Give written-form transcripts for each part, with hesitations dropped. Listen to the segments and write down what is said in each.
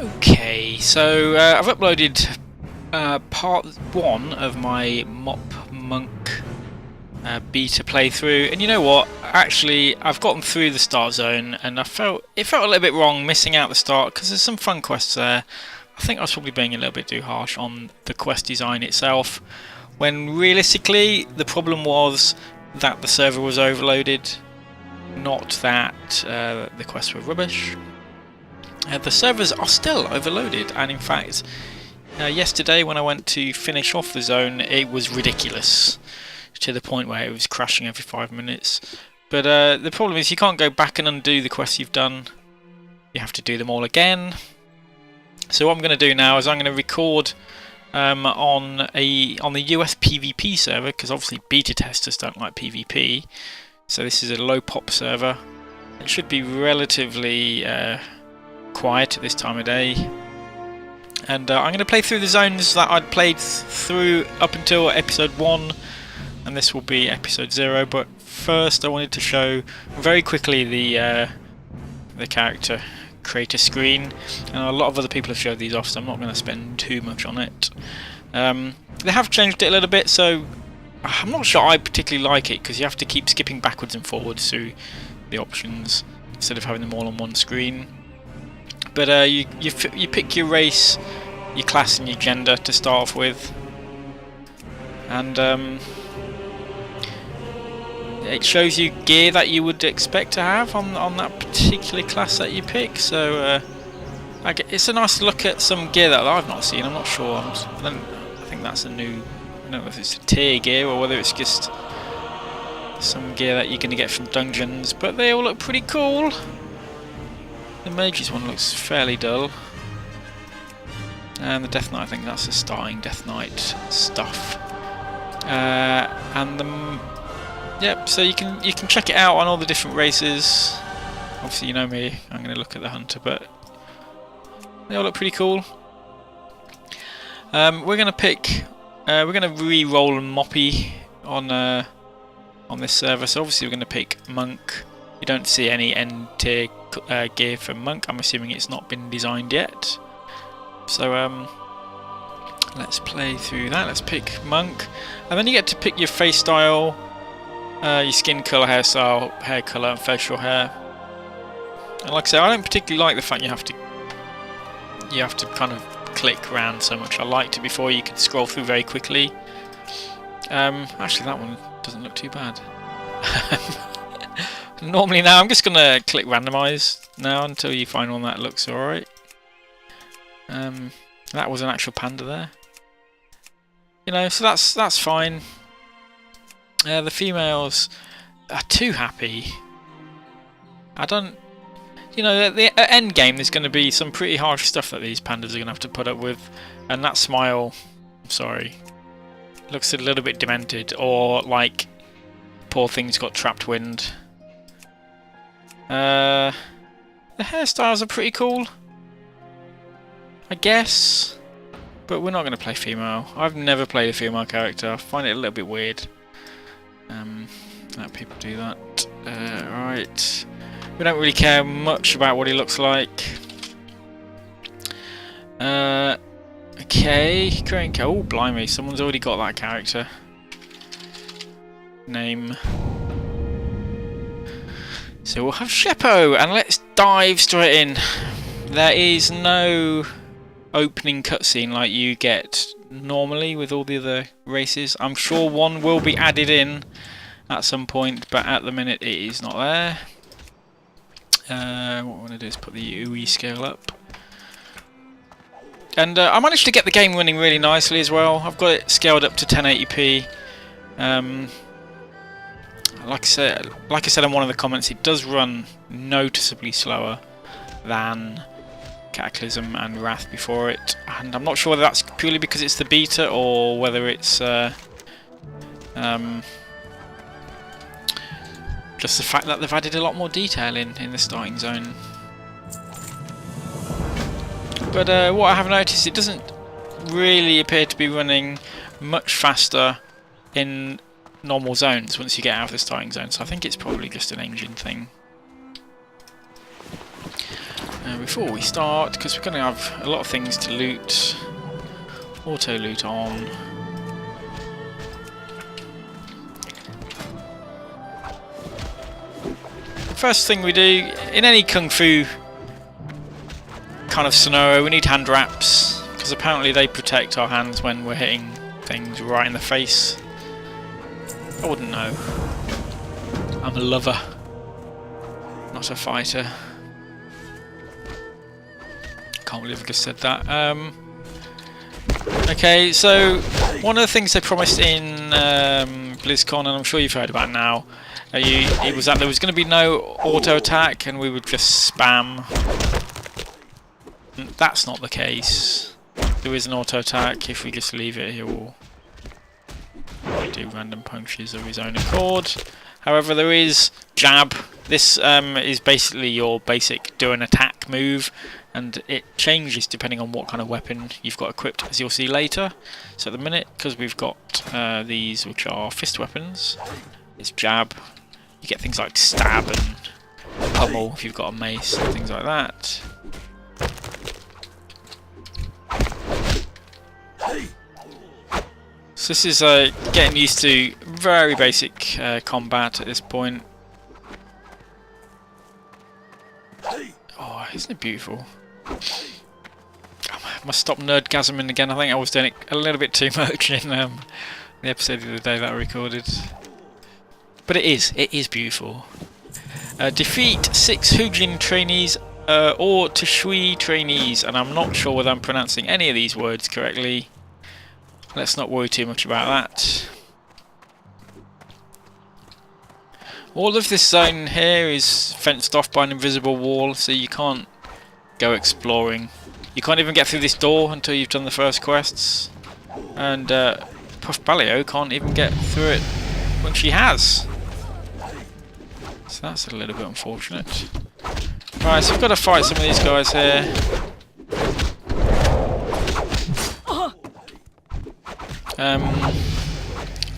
Okay, so I've uploaded part 1 of my Monk beta playthrough, and you know what? Actually, I've gotten through the start zone, and it felt a little bit wrong missing out the start because there's some fun quests there. I think I was probably being a little bit too harsh on the quest design itself, when realistically the problem was that the server was overloaded, not that the quests were rubbish. The servers are still overloaded, and in fact yesterday when I went to finish off the zone it was ridiculous, to the point where it was crashing every 5 minutes. But the problem is you can't go back and undo the quests you've done, you have to do them all again. So what I'm going to do now is I'm going to record on the US PvP server, because obviously beta testers don't like PvP, so this is a low pop server. It should be relatively quiet at this time of day, and I'm going to play through the zones that I'd played through up until episode 1, and this will be episode 0. But first I wanted to show very quickly the character creator screen, and a lot of other people have showed these off, so I'm not going to spend too much on it. They have changed it a little bit, so I'm not sure I particularly like it, because you have to keep skipping backwards and forwards through the options instead of having them all on one screen. But you pick your race, your class and your gender to start off with, and it shows you gear that you would expect to have on that particular class that you pick. So it's a nice look at some gear that I've not seen. I'm not sure. I think that's a new, I don't know if it's a tier gear or whether it's just some gear that you're going to get from dungeons, but they all look pretty cool. The Mage's one looks fairly dull, and the Death Knight, I think that's the starting Death Knight stuff. And the yep, so you can check it out on all the different races. Obviously, you know me, I'm going to look at the Hunter, but they all look pretty cool. We're going to pick, we're going to re-roll Moppy on this server. So obviously we're going to pick Monk. You don't see any end tier gear for Monk. I'm assuming it's not been designed yet. So let's play through that. Let's pick Monk, and then you get to pick your face style, your skin colour, hairstyle, hair colour, and facial hair. And like I said, I don't particularly like the fact you have to kind of click around so much. I liked it before, you could scroll through very quickly. Actually, that one doesn't look too bad. Normally now I'm just gonna click randomize now until you find one that looks alright. That was an actual panda there. You know, so that's fine. The females are too happy. I don't, you know, at the end game there's going to be some pretty harsh stuff that these pandas are going to have to put up with, and that smile, I'm sorry, looks a little bit demented, or like poor thing's got trapped wind. The hairstyles are pretty cool, I guess, but we're not going to play female. I've never played a female character. I find it a little bit weird that people do that. Right, we don't really care much about what he looks like. Okay, oh blimey, someone's already got that character name. So we'll have Sheppo, and let's dive straight in. There is no opening cutscene like you get normally with all the other races. I'm sure one will be added in at some point, but at the minute it is not there. What I want to do is put the UE scale up. And I managed to get the game running really nicely as well. I've got it scaled up to 1080p. Like I said in one of the comments, it does run noticeably slower than Cataclysm and Wrath before it, and I'm not sure whether that's purely because it's the beta or whether it's just the fact that they've added a lot more detail in the starting zone. But what I have noticed, it doesn't really appear to be running much faster in normal zones once you get out of the starting zone, so I think it's probably just an engine thing. Before we start, because we're going to have a lot of things to loot. Auto loot on. The first thing we do in any kung fu kind of scenario, we need hand wraps, because apparently they protect our hands when we're hitting things right in the face. I wouldn't know. I'm a lover, not a fighter. Can't believe I just said that. Okay, so one of the things they promised in BlizzCon, and I'm sure you've heard about now, it was that there was going to be no auto attack and we would just spam. That's not the case. There is an auto attack if we just leave it here or do random punctures of his own accord. However, there is jab. This is basically your basic do an attack move, and it changes depending on what kind of weapon you've got equipped, as you'll see later. So at the minute, because we've got these which are fist weapons, it's jab. You get things like stab and pummel if you've got a mace and things like that. So this is getting used to very basic combat at this point. Oh, isn't it beautiful? I must stop nerdgasming again. I think I was doing it a little bit too much in the episode the other day that I recorded. But it is beautiful. Defeat 6 Hujin trainees or Tshui trainees, and I'm not sure whether I'm pronouncing any of these words correctly. Let's not worry too much about that. All of this zone here is fenced off by an invisible wall, so you can't go exploring. You can't even get through this door until you've done the first quests. And Puff Balio can't even get through it when she has. So that's a little bit unfortunate. Right, so we've got to fight some of these guys here.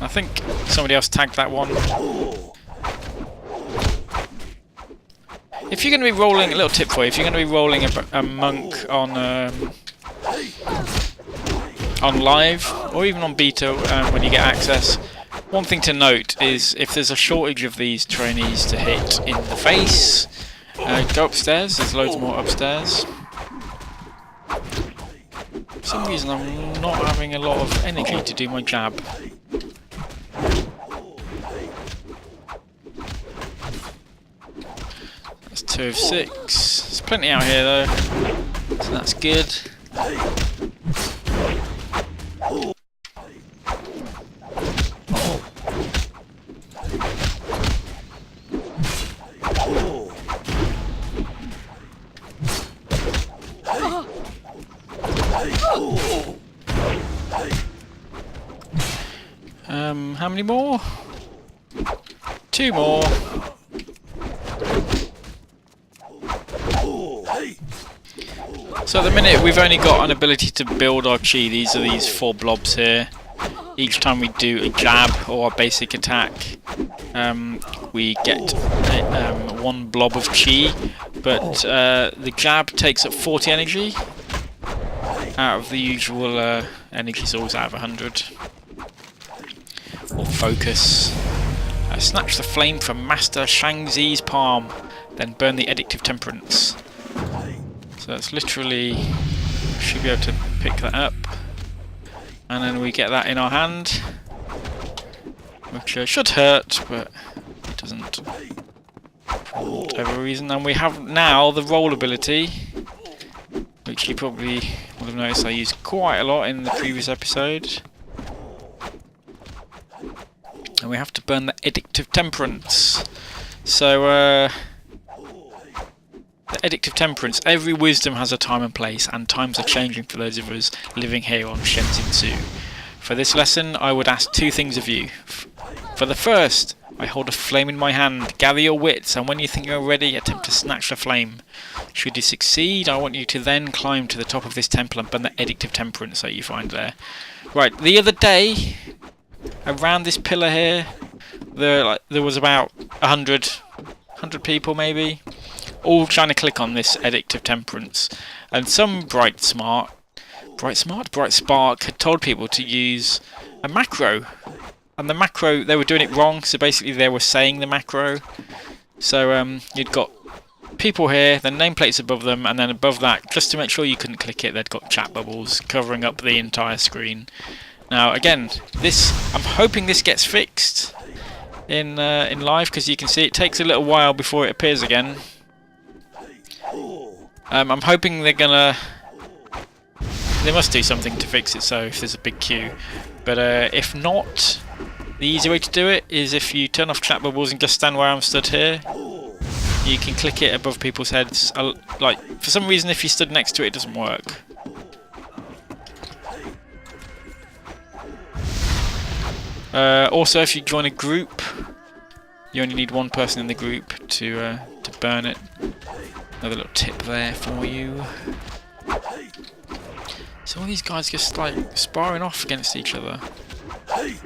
I think somebody else tagged that one. If you're going to be rolling, a little tip for you, if you're going to be rolling a monk on live or even on beta when you get access, one thing to note is if there's a shortage of these trainees to hit in the face, go upstairs. There's loads more upstairs. For some reason I'm not having a lot of energy to do my jab. That's 2 of 6. There's plenty out here though, so that's good. How many more? 2 more. So at the minute we've only got an ability to build our chi. These are these 4 blobs here. Each time we do a jab or a basic attack, we get 1 blob of chi, but the jab takes up 40 energy out of the usual energy source out of 100. Or focus. Snatch the flame from Master Shang-zi's palm, then burn the Edict of Temperance. So that's literally, should be able to pick that up, and then we get that in our hand, which should hurt, but it doesn't for whatever reason. And we have now the roll ability, which you probably will have noticed I used quite a lot in the previous episode. And we have to burn the Edict of Temperance. So, the Edict of Temperance, every wisdom has a time and place, and times are changing for those of us living here on Shen-zin Su. For this lesson, I would ask 2 things of you. For the first, I hold a flame in my hand. Gather your wits, and when you think you're ready, attempt to snatch the flame. Should you succeed, I want you to then climb to the top of this temple and burn the Edict of Temperance that you find there. Right, the other day, around this pillar here, there was about 100 people maybe. all trying to click on this Edict of Temperance, and some Bright Spark had told people to use a macro, and the macro, they were doing it wrong, so basically they were saying the macro. So you'd got people here, the nameplates above them, and then above that, just to make sure you couldn't click it, they'd got chat bubbles covering up the entire screen. Now again, I'm hoping this gets fixed in live, because you can see it takes a little while before it appears again. I'm hoping they must do something to fix it, so if there's a big queue. But if not, the easy way to do it is if you turn off chat bubbles and just stand where I'm stood here. You can click it above people's heads. Like, for some reason, if you stood next to it, it doesn't work. Also, if you join a group, you only need one person in the group to burn it. Another little tip there for you. So all these guys just like sparring off against each other. Isn't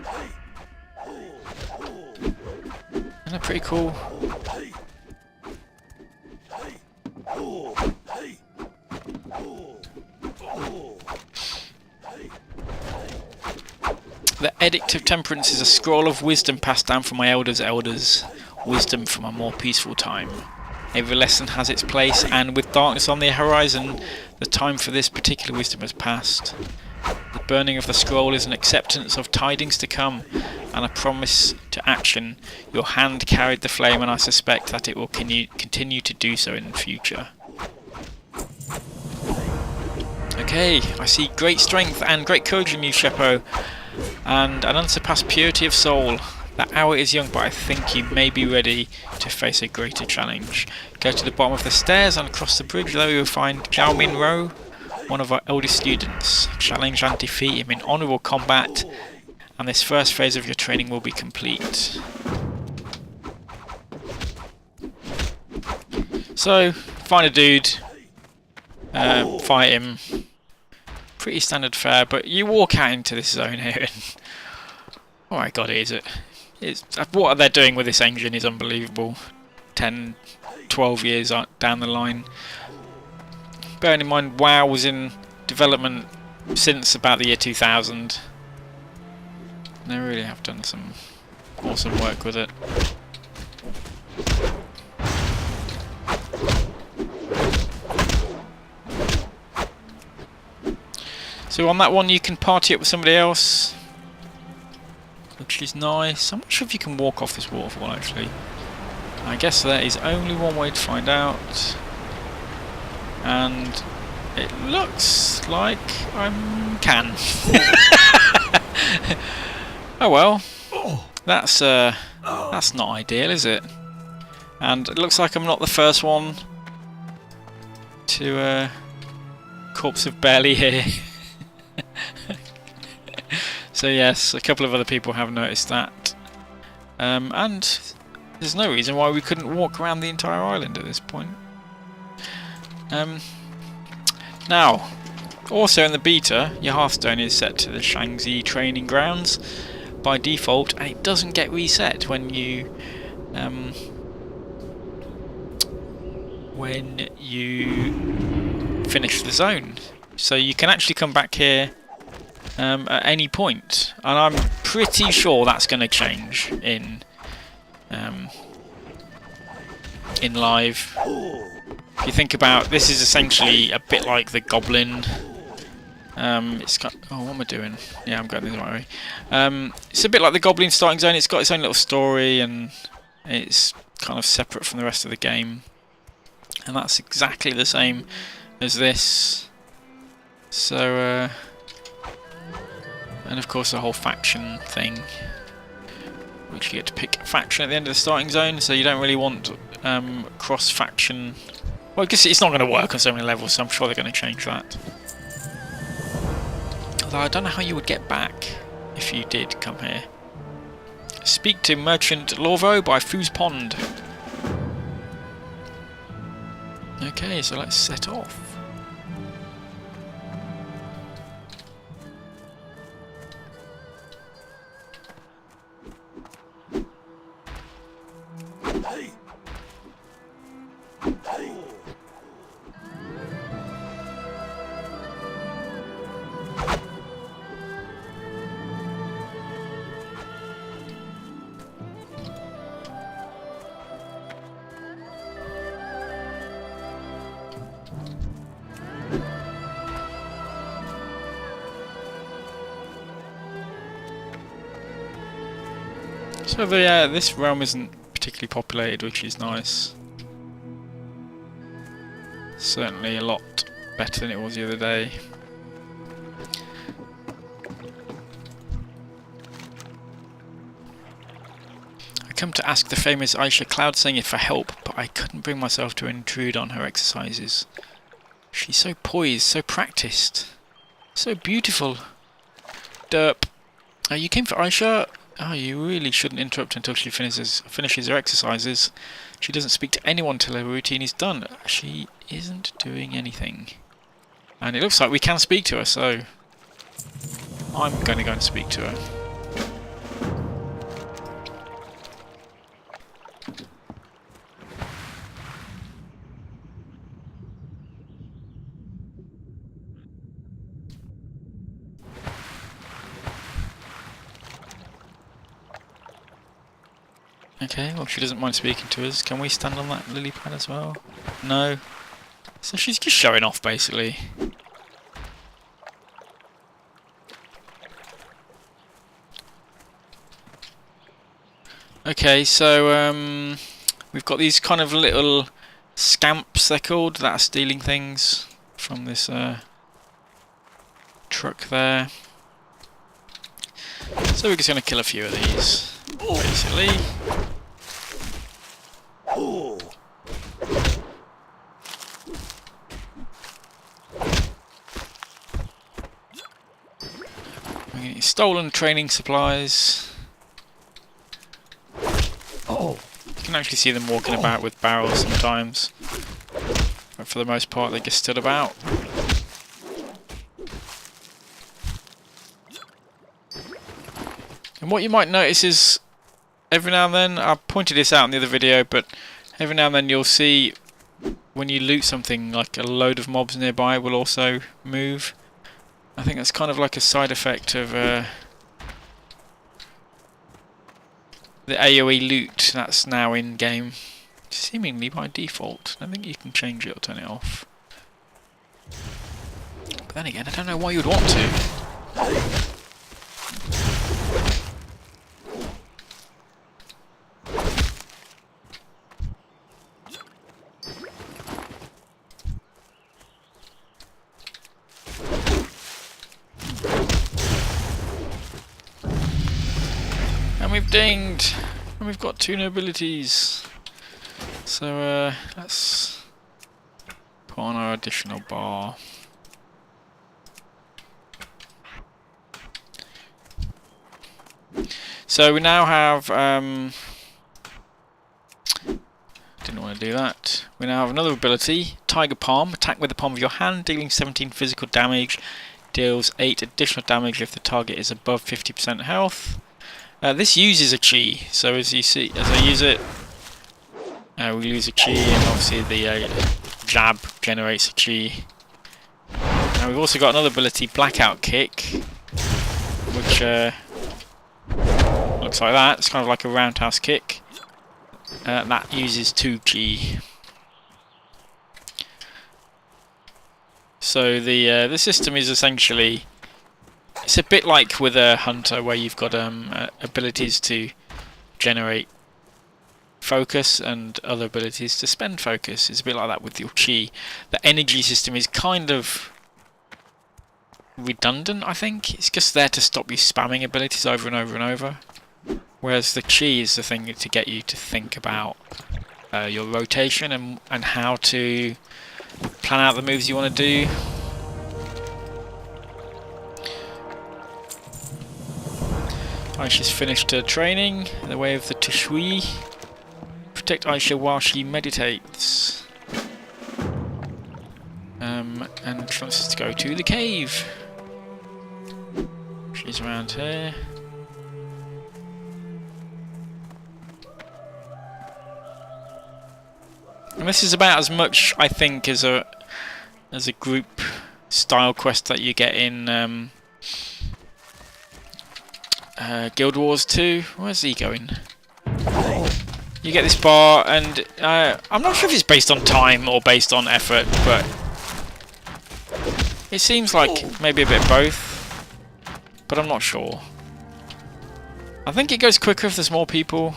that pretty cool? The Edict of Temperance is a scroll of wisdom passed down from my elders, wisdom from a more peaceful time. Every lesson has its place, and with darkness on the horizon, the time for this particular wisdom has passed. The burning of the scroll is an acceptance of tidings to come, and a promise to action. Your hand carried the flame, and I suspect that it will continue to do so in the future. Okay, I see great strength and great courage in you, Sheppo, and an unsurpassed purity of soul. That hour is young, but I think you may be ready to face a greater challenge. Go to the bottom of the stairs and across the bridge, there you will find Zhao Minro, one of our eldest students. Challenge and defeat him in honourable combat, and this first phase of your training will be complete. So, find a dude, fight him. Pretty standard fare, but you walk out into this zone here and oh my god, what they're doing with this engine is unbelievable. 10, 12 years down the line. Bearing in mind WoW was in development since about the year 2000. They really have done some awesome work with it. So on that one you can party up with somebody else, which is nice. I'm not sure if you can walk off this waterfall actually. I guess there is only one way to find out, and it looks like I can. Oh well, that's not ideal, is it? And it looks like I'm not the first one to corpse of barely here. So yes, a couple of other people have noticed that, and there's no reason why we couldn't walk around the entire island at this point. Now, also in the beta, your Hearthstone is set to the Shang-zin training grounds by default, and it doesn't get reset when you finish the zone. So you can actually come back here at any point, and I'm pretty sure that's going to change in live. If you think about, this is essentially a bit like the Goblin. It's got, oh, what am I doing? Yeah, I'm going the right way. It's a bit like the Goblin starting zone. It's got its own little story, and it's kind of separate from the rest of the game. And that's exactly the same as this. So, and of course the whole faction thing, which you get to pick a faction at the end of the starting zone, so you don't really want cross-faction. Well, I guess it's not going to work on so many levels, so I'm sure they're going to change that. Although I don't know how you would get back if you did come here. Speak to Merchant Lorvo by Foos Pond. Okay, so let's set off. Hey! So this realm isn't particularly populated, which is nice. Certainly a lot better than it was the other day. I come to ask the famous Aisha Cloud Singer for help, but I couldn't bring myself to intrude on her exercises. She's so poised, so practiced, so beautiful. Derp. You came for Aisha? Oh, you really shouldn't interrupt until she finishes her exercises. She doesn't speak to anyone till her routine is done. She isn't doing anything. And it looks like we can speak to her, so I'm going to go and speak to her. Okay, well, she doesn't mind speaking to us. Can we stand on that lily pad as well? No. So she's just showing off, basically. Okay, so we've got these kind of little scamps, they're called, that are stealing things from this truck there. So we're just going to kill a few of these, basically. We're getting stolen training supplies. You can actually see them walking about with barrels sometimes, but for the most part they just stood about. And what you might notice is, every now and then, I pointed this out in the other video, but every now and then you'll see when you loot something, like a load of mobs nearby will also move. I think that's kind of like a side effect of the AoE loot that's now in game, seemingly by default. I think you can change it or turn it off. But then again, I don't know why you'd want to. And we've dinged! And we've got 2 nobilities. So let's put on our additional bar. So we now have didn't want to do that. We now have another ability, Tiger Palm. Attack with the palm of your hand, dealing 17 physical damage. Deals 8 additional damage if the target is above 50% health. This uses a chi, so as you see, as I use it, we lose a chi, and obviously the jab generates a chi. Now we've also got another ability, Blackout Kick, which looks like that. It's kind of like a roundhouse kick. That uses 2 chi. So the system is essentially, it's a bit like with a hunter where you've got abilities to generate focus and other abilities to spend focus. It's a bit like that with your chi. The energy system is kind of redundant, I think. It's just there to stop you spamming abilities over and over and over. Whereas the chi is the thing to get you to think about your rotation and how to plan out the moves you want to do. Aisha's finished her training in the way of the Tishui. Protect Aisha while she meditates. And she wants us to go to the cave. She's around here. And this is about as much, I think, as a group style quest that you get in Guild Wars 2. Where's he going? You get this bar, and I'm not sure if it's based on time or based on effort, but it seems like maybe a bit of both, but I'm not sure. I think it goes quicker if there's more people.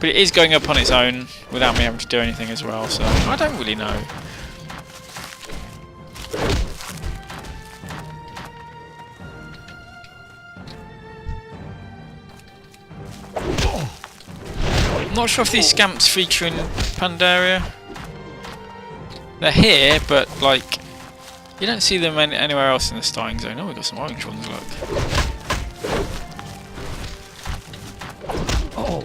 But it is going up on its own without me having to do anything as well, so I don't really know. I'm not sure if these scamps feature in Pandaria. They're here, but like you don't see them anywhere else in the starting zone. Oh, we've got some orange ones, look. Oh.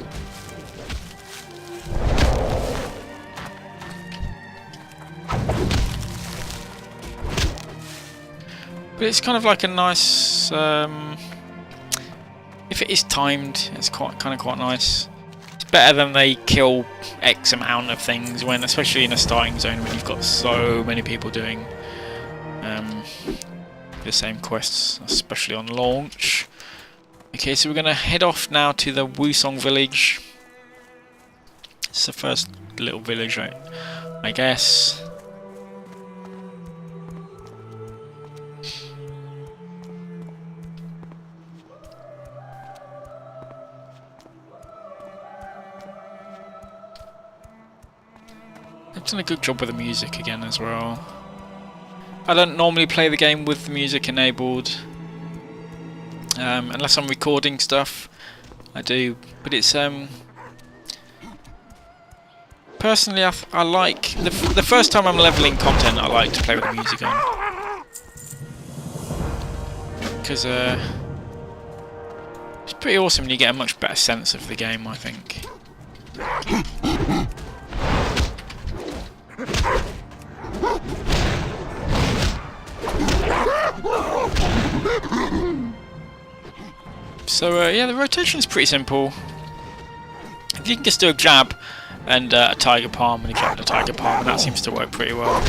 But it's kind of like a nice if it is timed, it's quite nice. Better than they kill X amount of things when, especially in a starting zone when you've got so many people doing the same quests, especially on launch. Okay, so we're gonna head off now to the Wusong village. It's the first little village, right? I guess. They've done a good job with the music again as well. I don't normally play the game with the music enabled, unless I'm recording stuff. I do, but it's personally I like the first time I'm leveling content. I like to play with the music on because it's pretty awesome and you get a much better sense of the game, I think. So yeah, the rotation is pretty simple. If you can just do a jab and a tiger palm and a jab and a tiger palm, and that seems to work pretty well.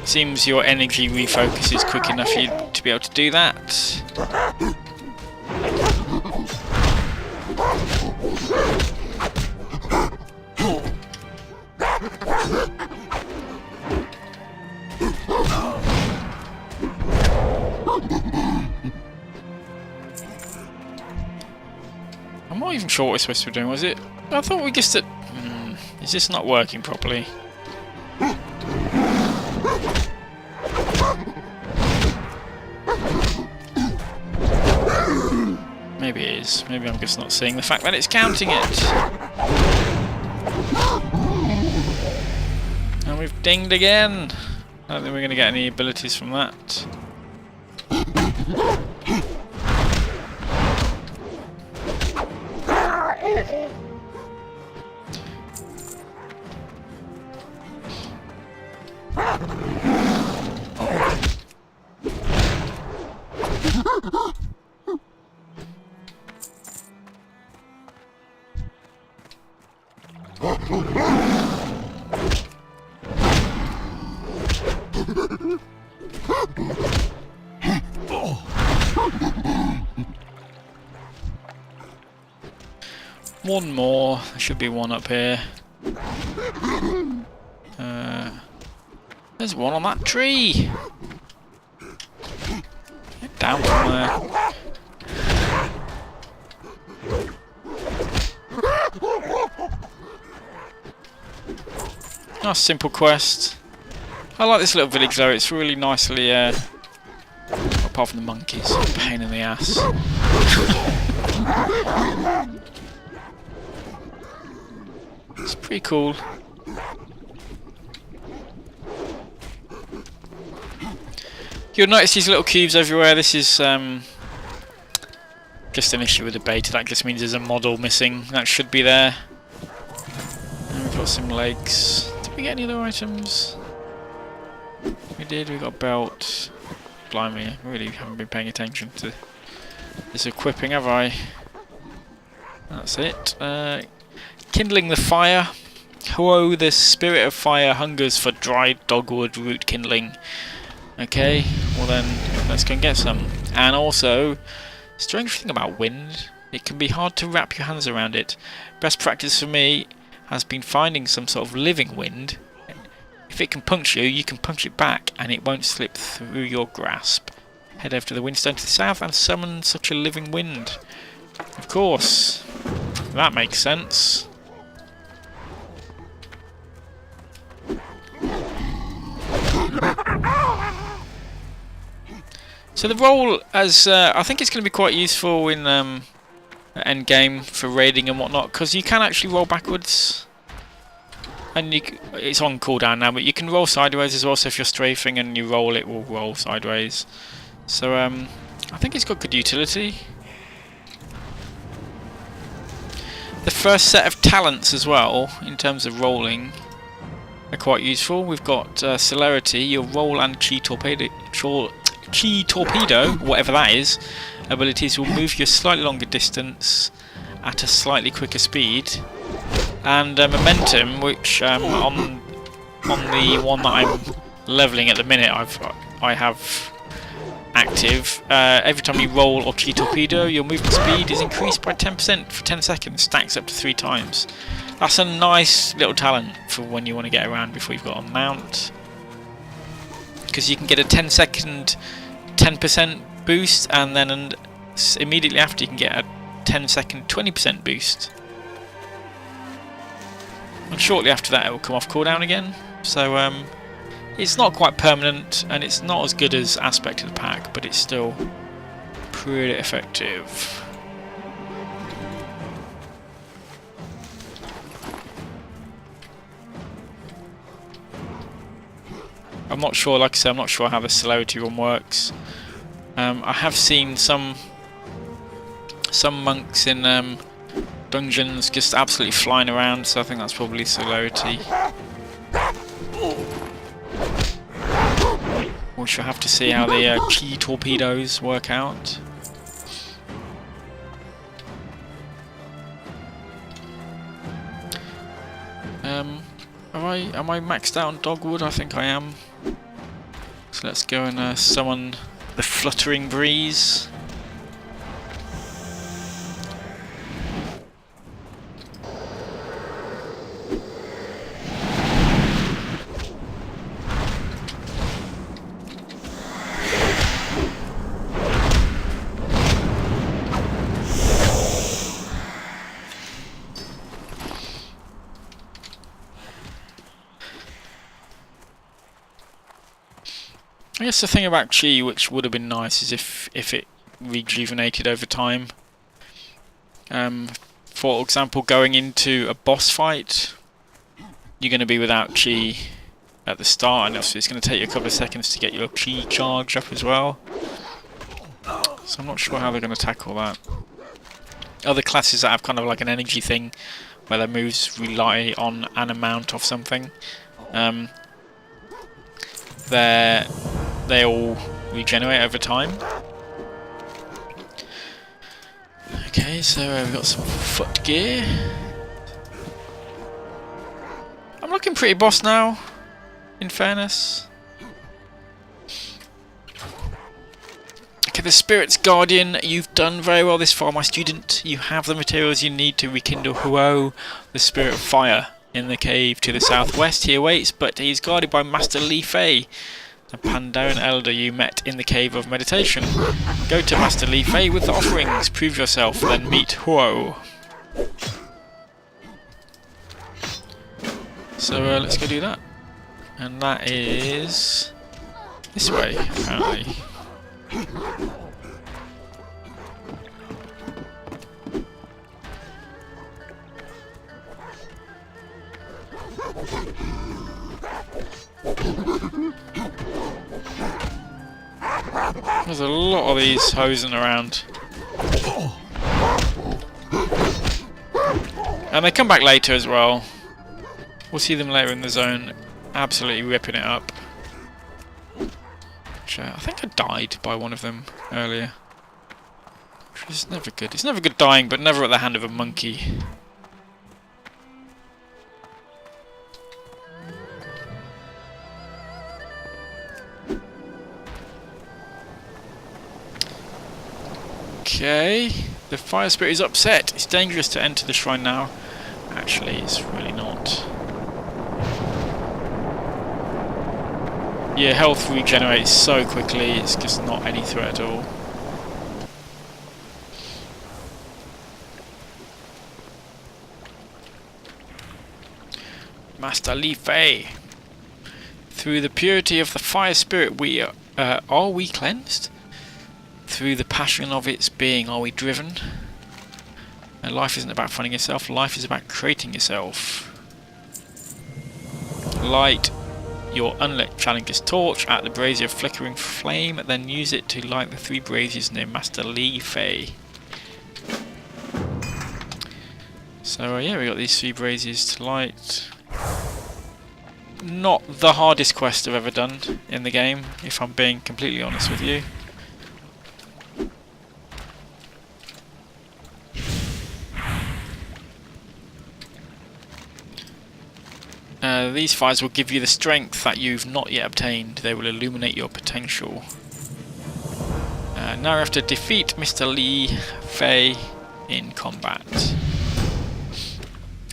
Seems your energy refocus is quick enough for you to be able to do that. I'm not even sure what we're supposed to be doing, was it? I thought we just... is this not working properly? Maybe it is. Maybe I'm just not seeing the fact that it's counting it. And we've dinged again. I don't think we're going to get any abilities from that. One more. There should be one up here. There's one on that tree. Get down from there. Nice simple quest. I like this little village though, it's really nicely, apart from the monkeys, pain in the ass. It's pretty cool. You'll notice these little cubes everywhere. This is just an issue with the beta. That just means there's a model missing. That should be there. And we've got some legs. Did we get any other items? We did. We got a belt. Blimey, I really haven't been paying attention to this equipping, have I? That's it. Kindling the fire. Ho, the spirit of fire hungers for dried dogwood root kindling. Okay, well then, let's go and get some. And also, strange thing about wind, it can be hard to wrap your hands around it. Best practice for me has been finding some sort of living wind. If it can punch you, you can punch it back and it won't slip through your grasp. Head over to the windstone to the south and summon such a living wind. Of course. That makes sense. So the roll, as I think it's going to be quite useful in end game for raiding and whatnot, because you can actually roll backwards, and it's on cooldown now, but you can roll sideways as well. So if you're strafing and you roll, it will roll sideways. So I think it's got good utility. The first set of talents as well, in terms of rolling, are quite useful. We've got celerity, your roll and chi torpedo, whatever that is, abilities will move you a slightly longer distance at a slightly quicker speed, and momentum, which on the one that I'm leveling at the minute, I have active. Every time you roll or chi torpedo, your movement speed is increased by 10% for 10 seconds, stacks up to 3 times. That's a nice little talent for when you want to get around before you've got a mount, because you can get a 10-second 10% boost, and then immediately after you can get a 10-second 20% boost, and shortly after that it will come off cooldown again. So it's not quite permanent, and it's not as good as Aspect of the Pack, but it's still pretty effective. I'm not sure, like I said, I'm not sure how the celerity one works. I have seen some monks in dungeons just absolutely flying around, so I think that's probably celerity. We shall have to see how the chi torpedoes work out. Am I maxed out on dogwood? I think I am. So let's go and summon the fluttering breeze. I guess the thing about chi, which would have been nice, is if it rejuvenated over time. For example, going into a boss fight, you're going to be without chi at the start, and it's going to take you a couple of seconds to get your chi charge up as well. So I'm not sure how they're going to tackle that. Other classes that have kind of like an energy thing, where their moves rely on an amount of something, they all regenerate over time. Okay, so we've got some foot gear. I'm looking pretty boss now, in fairness. Okay, the Spirit's Guardian, you've done very well this far, my student. You have the materials you need to rekindle Huo, the Spirit of Fire, in the cave to the southwest. He awaits, but he is guarded by Master Li Fei, the Pandarian elder you met in the Cave of Meditation. Go to Master Li Fei with the offerings, prove yourself, then meet Huo. So let's go do that. And that is this way, apparently. There's a lot of these hosing around. And they come back later as well. We'll see them later in the zone, absolutely ripping it up. Which, I think I died by one of them earlier. Which is never good. It's never good dying, but never at the hand of a monkey. Okay, the fire spirit is upset. It's dangerous to enter the shrine now. Actually, it's really not. Your health regenerates so quickly, it's just not any threat at all. Master Li Fei. Through the purity of the fire spirit are we cleansed? Through the passion of its being are we driven? And life isn't about finding yourself, life is about creating yourself. Light your unlit challenger's torch at the brazier of flickering flame, then use it to light the 3 braziers near Master Li Fei. So yeah, we got these 3 braziers to light. Not the hardest quest I've ever done in the game, if I'm being completely honest with you. These fires will give you the strength that you've not yet obtained. They will illuminate your potential. Now we have to defeat Mr. Li Fei in combat.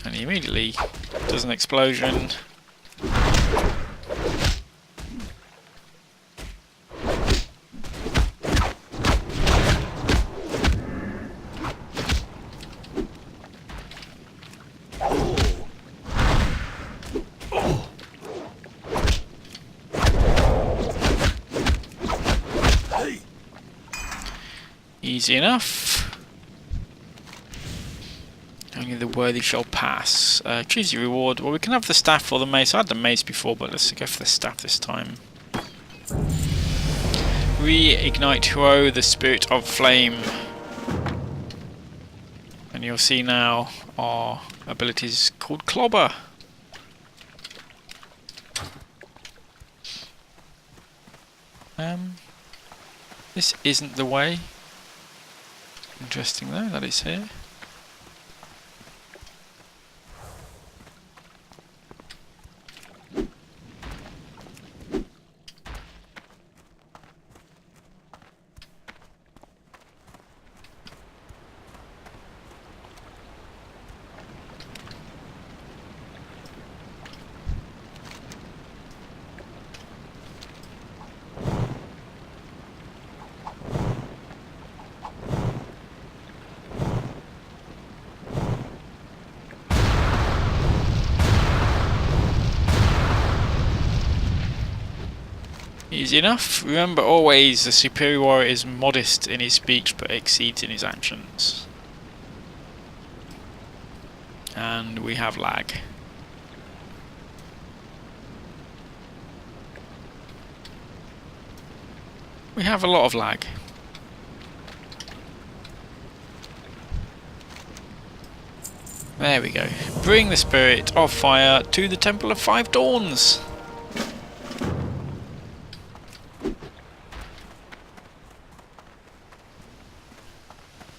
And he immediately does an explosion. Easy enough. Only the worthy shall pass. Choose your reward. Well, we can have the staff or the mace. I had the mace before, but let's go for the staff this time. Reignite Huo, the spirit of flame. And you'll see now our abilities called Clobber. This isn't the way. Interesting though that it's here. Easy enough. Remember always, the superior warrior is modest in his speech but exceeds in his actions. And we have lag. We have a lot of lag. There we go. Bring the spirit of fire to the Temple of 5 Dawns.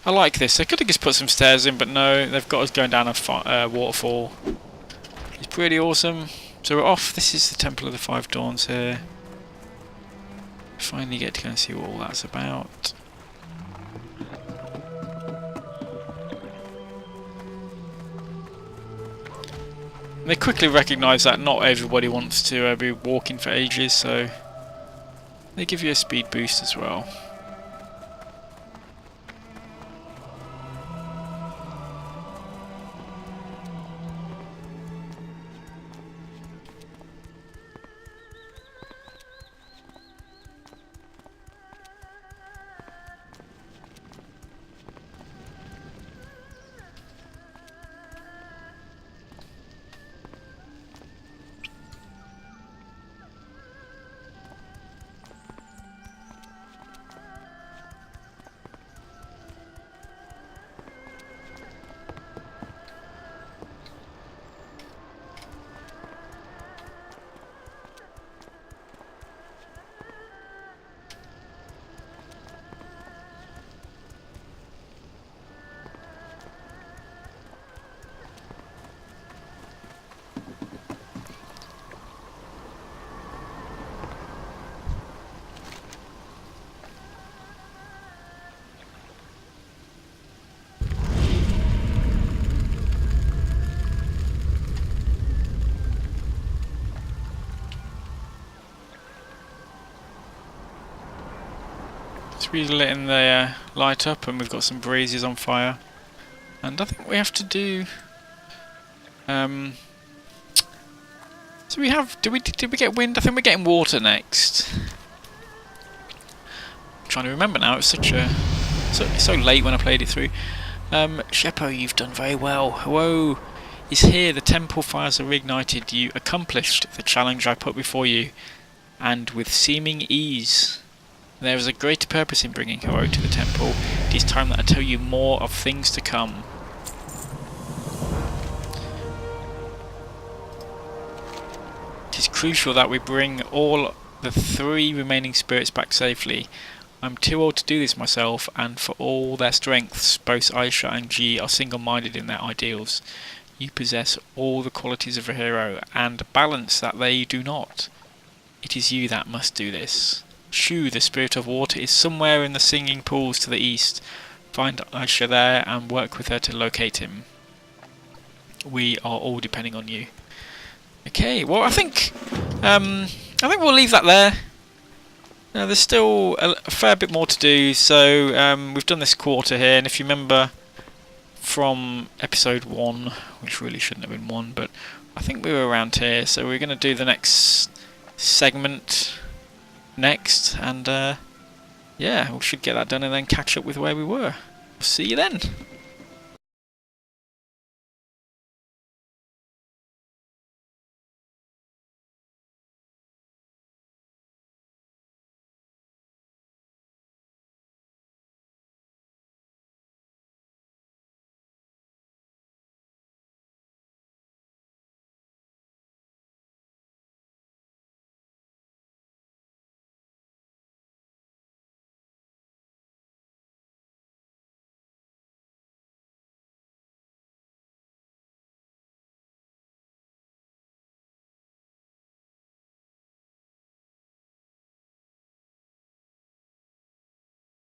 I like this. They could have just put some stairs in, but no, they've got us going down a waterfall. It's pretty awesome. So we're off. This is the Temple of the 5 Dawns here. Finally get to go and see what all that's about. They quickly recognise that not everybody wants to be walking for ages, so they give you a speed boost as well. Three letting the light up, and we've got some braziers on fire. And I think we have to do. So we have. Did we get wind? I think we're getting water next. I'm trying to remember now. It was so late when I played it through. Sheppo, you've done very well. Whoa, is here. The temple fires are reignited. You accomplished the challenge I put before you, and with seeming ease. There is a greater purpose in bringing Hero to the temple. It is time that I tell you more of things to come. It is crucial that we bring all the 3 remaining spirits back safely. I'm too old to do this myself, and for all their strengths, both Aisha and G are single-minded in their ideals. You possess all the qualities of a hero, and balance that they do not. It is you that must do this. Shu, the spirit of water, is somewhere in the singing pools to the east. Find Aisha there and work with her to locate him. We are all depending on you. Okay, well I think we'll leave that there. Now there's still a fair bit more to do, so we've done this quarter here, and if you remember from episode 1, which really shouldn't have been 1, but I think we were around here, so we're going to do the next segment next, and yeah, we should get that done and then catch up with where we were. See you then.